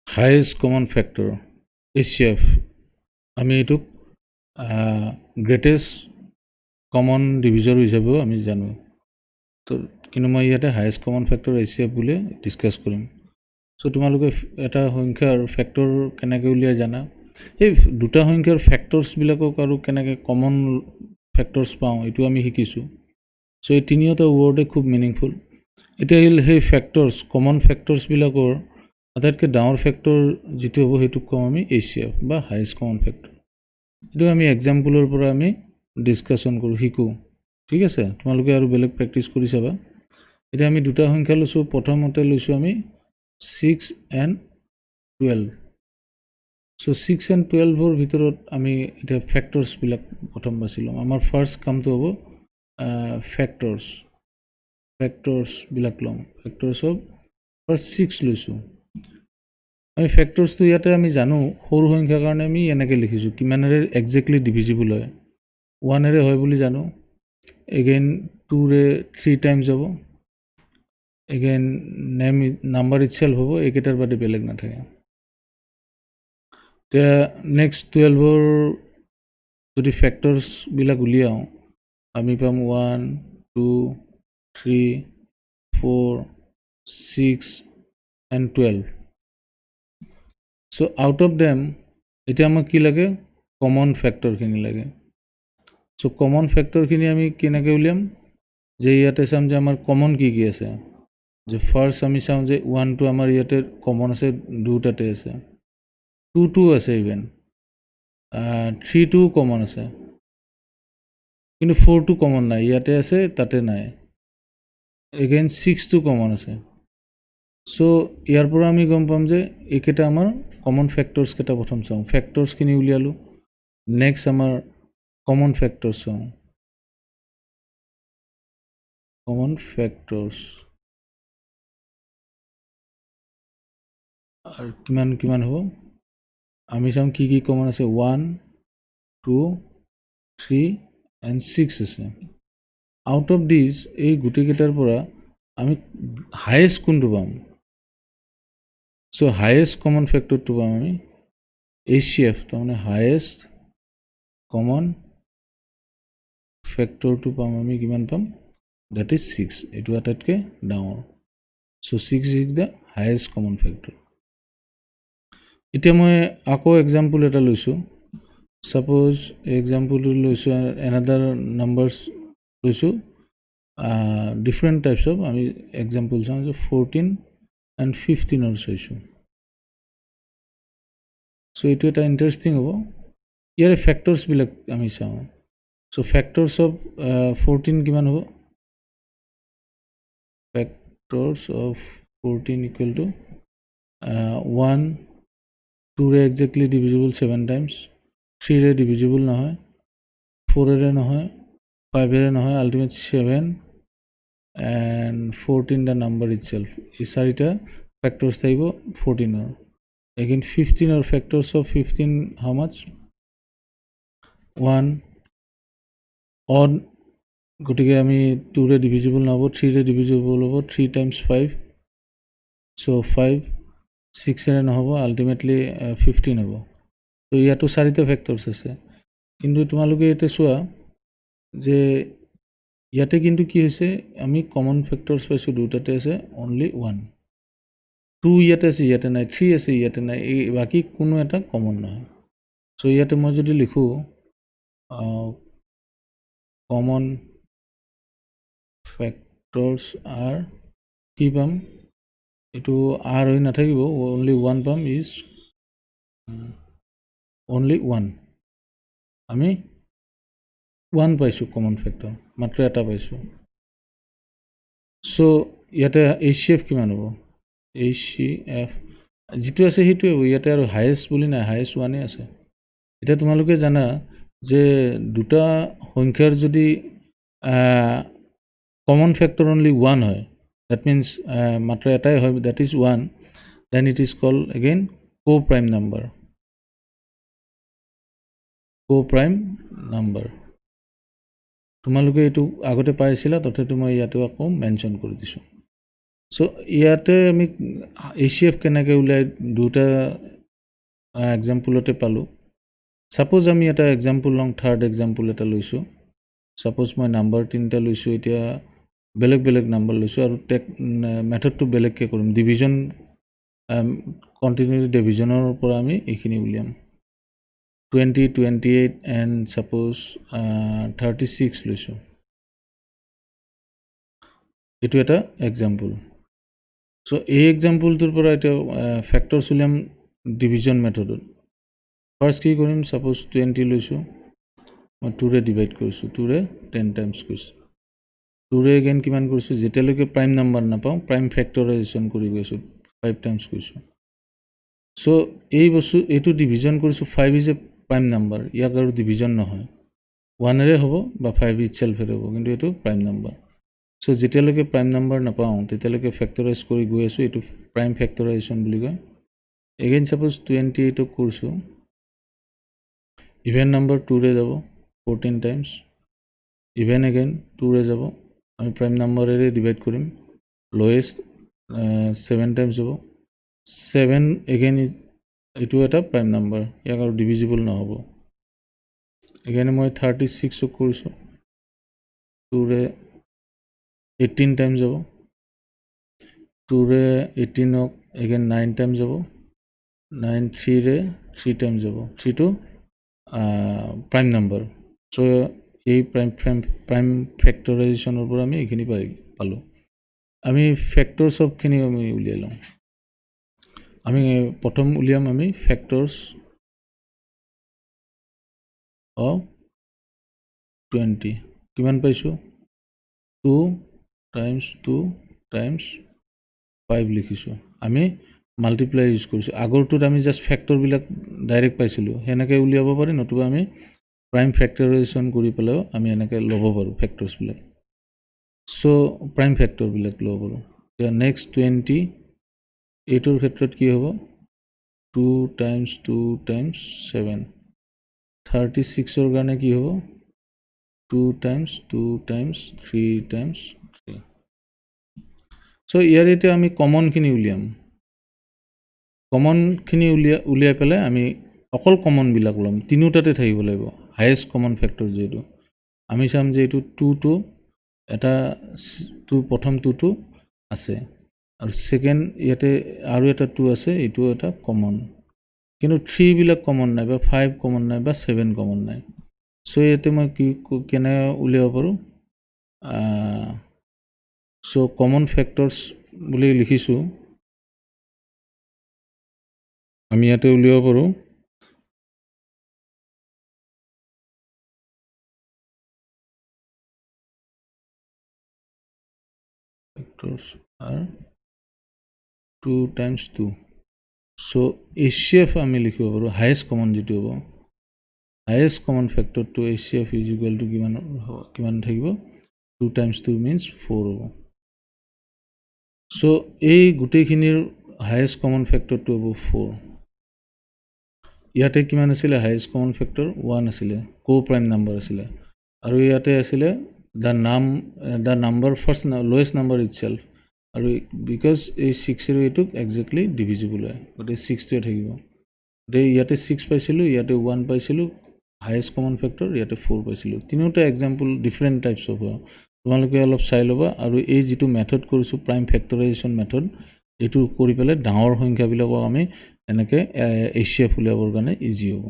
Highest common factor HCF আমি এইটোক greatest common ডিভিজৰ হিচাপেও আমি জানো তো কিন্তু মই ইয়াতে হায়েষ্ট কমন ফেক্টৰ HCF বুলি ডিছকাছ কৰিম চ' তোমালোকে এটা সংখ্যাৰ ফেক্টৰ কেনেকৈ উলিয়াই জানা এই দুটা সংখ্যাৰ ফেক্টৰ্ছবিলাকক আৰু কেনেকৈ কমন ফেক্টৰ্ছ পাওঁ এইটো আমি শিকিছোঁ চ' এই তিনিওটা ৱৰ্ডে খুব মিনিংফুল এতিয়া আহিল সেই ফেক্টৰ্ছ কমন ফেক্টৰ্ছবিলাকৰ আটাইতকৈ ডাঙৰ ফেক্টৰ যিটো হ'ব সেইটোক কওঁ আমি HCF বা হায়েষ্ট কমন ফেক্টৰ এইটো আমি এক্সাম্পলৰ পৰা আমি ডিছকাশ্যন কৰোঁ শিকোঁ ঠিক আছে তোমালোকে আৰু বেলেগ প্ৰেক্টিছ কৰি চাবা এতিয়া আমি দুটা সংখ্যা লৈছোঁ প্ৰথমতে লৈছোঁ আমি 6 and 12 চ' 6 and 12ৰ ভিতৰত আমি এতিয়া ফেক্টৰ্ছবিলাক প্ৰথম বাছি ল'ম আমাৰ ফাৰ্ষ্ট কামটো হ'ব ফেক্টৰ্ছবিলাক ল'ম ফেক্টৰ্ছ অফ ফাৰ্ষ্ট 6 লৈছোঁ আমি ফেক্টৰ্ছটো ইয়াতে আমি জানো সৰু সংখ্যাৰ কাৰণে আমি এনেকৈ লিখিছোঁ কিমানেৰে একজেক্টলি ডিভিজিবল হয় 1এৰে হয় বুলি জানো এগেইন 2ৰে 3 টাইমছ হ'ব এগেইন নাম্বাৰ ইটছেল্ফ হ'ব এইকেইটাৰ বাদে বেলেগ নাথাকে এতিয়া নেক্সট 12ৰ যদি ফেক্টৰ্ছবিলাক উলিয়াওঁ আমি পাম 1 2 3 4 6 and 12 so' out of them এতিয়া আমাক কি লাগে কমন ফেক্টৰখিনি লাগে চ' কমন ফেক্টৰখিনি আমি কেনেকৈ উলিয়াম যে ইয়াতে চাম যে আমাৰ কমন কি কি আছে যে ফাৰ্ষ্ট আমি চাওঁ যে 1টো আমাৰ ইয়াতে কমন আছে দুটাতে আছে 2টো আছে ইভেন 3টো কমন আছে কিন্তু 4টো কমন নাই ইয়াতে আছে তাতে নাই এগেইন 6টো কমন আছে চ' ইয়াৰ পৰা আমি গম পাম যে এইকেইটা আমাৰ কমন ফেক্টৰ্ছকেইটা প্ৰথম চাওঁ ফেক্টৰ্ছখিনি উলিয়ালোঁ নেক্সট আমাৰ কমন ফেক্টৰ্ছ চাওঁ কমন ফেক্টৰ্ছ আৰু কিমান কিমান হ'ব আমি চাওঁ কি কি কমন আছে 1 2 3 and 6 আছে আউট অফ দিছ এই গোটেইকেইটাৰ পৰা আমি হায়েষ্ট কোনটো পাম চ' হায়েষ্ট কমন ফেক্টৰটো পাম আমি HCF তাৰমানে হায়েষ্ট কমন ফেক্টৰটো পাম আমি কিমান পাম ডেট ইজ 6 এইটো আটাইতকৈ ডাঙৰ চ' 6 is the highest common factor এতিয়া মই আকৌ এক্সাম্পল এটা লৈছোঁ ছাপ'জ এক্সাম্পলটো লৈছোঁ এনাডাৰ নাম্বাৰছ লৈছোঁ ডিফাৰেণ্ট টাইপছ অফ আমি এক্সাম্পল চাওঁ যে 14 and 15ৰ চাইছোঁ চ' এইটো এটা ইণ্টাৰেষ্টিং হ'ব ইয়াৰে ফেক্টৰ্ছবিলাক আমি চাওঁ চ' ফেক্টৰ্ছ অফ 14 কিমান হ'ব ফেক্টৰ্ছ অফ 14 ইকুৱেল টু 1 2ৰে একজেক্টলি ডিভিজিবল 7 টাইমছ 3ৰে ডিভিজিবল নহয় 4এৰে নহয় 5এৰে নহয় ultimate 7 and 14 the number itself এই চাৰিটা ফেক্টৰ্ছ থাকিব 14ৰ এগেইন 15ৰ factors of 15 how much 1 odd গতিকে আমি 2ৰে ডিভিজিবল নহ'ব 3ৰে ডিভিজিবল হ'ব 3 টাইমছ 5 চ' 5 6এৰে নহ'ব আল্টিমেটলি 15 হ'ব ত' ইয়াতো চাৰিটা ফেক্টৰ্ছ আছে কিন্তু তোমালোকে এতিয়া চোৱা যে ইয়াতে কিন্তু কি হৈছে আমি কমন ফেক্টৰ্ছ পাইছোঁ দুটাতে আছে অনলি 1 2 ইয়াতে আছে ইয়াতে নাই 3 আছে ইয়াতে নাই এই বাকী কোনো এটা কমন নহয় চ' ইয়াতে মই যদি লিখোঁ কমন ফেক্টৰ্ছ আৰ কি পাম এইটো আৰ হৈ নাথাকিব অনলি 1 পাম ইজ অনলি 1 আমি 1 পাইছোঁ কমন ফেক্টৰ মাত্ৰ এটা পাইছোঁ চ' ইয়াতে HCF কিমান হ'ব HCF যিটো আছে সেইটোৱে হ'ব ইয়াতে আৰু হায়েষ্ট বুলি নাই হায়েষ্ট 1এ আছে এতিয়া তোমালোকে জানা যে দুটা সংখ্যাৰ যদি কমন ফেক্টৰ অনলি 1 হয় দ্যাট মিনছ মাত্ৰ এটাই হয় that is 1 then it is called again co-prime number তোমালোকে এইটো আগতে পাইছিলা তথাপিতো মই ইয়াতো আকৌ মেনশ্যন কৰি দিছোঁ চ' ইয়াতে আমি HCF কেনেকৈ উলিয়াই দুটা এক্সাম্পলতে পালোঁ। ছাপ'জ আমি এটা এক্সাম্পল লওঁ, থাৰ্ড এক্সাম্পল এটা লৈছোঁ। ছাপ'জ মই নাম্বাৰ 3টা লৈছোঁ, এতিয়া বেলেগ বেলেগ নাম্বাৰ লৈছোঁ আৰু মেথডটো বেলেগকৈ কৰিম। ডিভিজন কণ্টিনিউটি ডিভিজনৰ পৰা আমি এইখিনি উলিয়াম। 20, 28 এণ্ড ছাপ'জ 36 লৈছোঁ। এইটো এটা এক্সাম্পল। চ' এই এক্সাম্পলটোৰ পৰা এতিয়া ফেক্টৰছ উলিয়াম ডিভিজন মেথডত। ফাৰ্ষ্ট কি কৰিম, ছাপ'জ 20 লৈছোঁ, মই 2ৰে ডিভাইড কৰিছোঁ, 2ৰে 10 টাইমছ কৰিছোঁ। 2ৰে এগেইন কিমান কৰিছোঁ, যেতিয়ালৈকে প্ৰাইম নাম্বাৰ নাপাওঁ প্ৰাইম ফেক্টৰাইজেশ্যন কৰি গৈছোঁ, 5 টাইমছ কৰিছোঁ। চ' এইটো ডিভিজন কৰিছোঁ, 5 ইজ এ প্ৰাইম নাম্বাৰ, ইয়াক আৰু ডিভিজন নহয়, 1এৰে হ'ব বা 5 ইটছেল্ফেৰে হ'ব, কিন্তু এইটো প্ৰাইম নাম্বাৰ। চ' যেতিয়ালৈকে প্ৰাইম নাম্বাৰ নাপাওঁ তেতিয়ালৈকে ফেক্টৰাইজ কৰি গৈ আছোঁ, এইটো প্ৰাইম ফেক্টৰাইজেশ্যন বুলি কয়। এগেইন ছাপ'জ 28ক কৰিছোঁ, ইভেন নাম্বাৰ 2ৰে যাব 14 টাইমছ, ইভেন এগেইন 2ৰে যাব, আমি প্ৰাইম নাম্বাৰেৰে ডিভাইড কৰিম, লৱেষ্ট 7 টাইমছ হ'ব, 7 এগেইন এইটো এটা প্ৰাইম নাম্বাৰ, ইয়াক আৰু ডিভিজিবল নহ'ব। এগেইন মই 36ক কৰিছোঁ, 2ৰে 18 টাইমছ যাব, 2ৰে 18ক এগেইন 9 টাইমছ যাব, 9 3ৰে 3 টাইমছ যাব, 3টো প্ৰাইম নাম্বাৰ। চ' এই প্ৰাইম ফেক্টৰাইজেশ্যনৰ পৰা আমি এইখিনি পালোঁ। আমি ফেক্টৰ চবখিনি আমি উলিয়াই লওঁ। আমি প্ৰথম উলিয়াম আমি ফেক্টৰছ অফ 20। কিমান পাইছোঁ, 2 টাইমছ 2 টাইমছ 5 লিখিছোঁ। আমি মাল্টিপ্লাই ইউজ কৰিছোঁ। আগৰটোত আমি জাষ্ট ফেক্টৰবিলাক ডাইৰেক্ট পাইছিলোঁ, সেনেকৈ উলিয়াব পাৰি, নতুবা আমি প্ৰাইম ফেক্টৰাইজেশ্যন কৰি পেলাইও আমি এনেকৈ ল'ব পাৰোঁ ফেক্টৰছবিলাক। চ' প্ৰাইম ফেক্টৰবিলাক ল'ব পাৰোঁ। এতিয়া নেক্সট 20, এইটোৰ ক্ষেত্ৰত কি হ'ব, 2 টাইমছ 2 টাইমছ 7। 36ৰ কাৰণে কি হ'ব, 2 টাইমছ 2 টাইমছ 3 টাইমছ 3। চ' ইয়াৰ এতিয়া আমি কমনখিনি উলিয়াম। কমনখিনি উলিয়াই পেলাই আমি অকল কমনবিলাক ল'ম, তিনিওটাতে থাকিব লাগিব, হায়েষ্ট কমন ফেক্টৰ যিহেতু। আমি চাম যে এইটো 2টো এটা প্ৰথম 2টো আছে, আৰু ছেকেণ্ড ইয়াতে আৰু এটা 2 আছে, এইটো এটা কমন, কিন্তু 3বিলাক কমন নাই, বা 5 কমন নাই, বা 7 কমন নাই। চ' ইয়াতে মই কেনে উলিয়াব পাৰোঁ, চ' কমন ফেক্টৰছ বুলি লিখিছোঁ, আমি ইয়াতে উলিয়াব পাৰোঁ factors are 2 times 2। So' HCF আমি লিখিব পাৰোঁ, হায়েষ্ট কমন যিটো হ'ব, হায়েষ্ট কমন ফেক্টৰটো HCF ইজ ইকুৱেল টু কিমান থাকিব, 2 টাইমছ 2 মিনছ 4 হ'ব। চ' এই গোটেইখিনিৰ হায়েষ্ট কমন ফেক্টৰটো হ'ব 4। ইয়াতে কিমান আছিলে, হায়েষ্ট কমন ফেক্টৰ 1 আছিলে, প্ৰাইম নাম্বাৰ আছিলে, আৰু ইয়াতে আছিলে the number first lowest number itself, আৰু বিকজ এই 6 এইটোক একজেক্টলি ডিভিজিবল হয়, গতিকে 6টোৱে থাকিব। গতিকে ইয়াতে 6 পাইছিলোঁ, ইয়াতে 1 পাইছিলোঁ, হায়েষ্ট কমন ফেক্টৰ ইয়াতে 4 পাইছিলোঁ। তিনিওটা এক্সাম্পল ডিফাৰেণ্ট টাইপছ অফ হয়, তোমালোকে অলপ চাই ল'বা। আৰু এই যিটো মেথড কৰিছোঁ প্ৰাইম ফেক্টৰাইজেশ্যন মেথড, এইটো কৰি পেলাই ডাঙৰ সংখ্যাবিলাকক আমি এনেকৈ HCF উলিয়াবৰ কাৰণে ইজি হ'ব।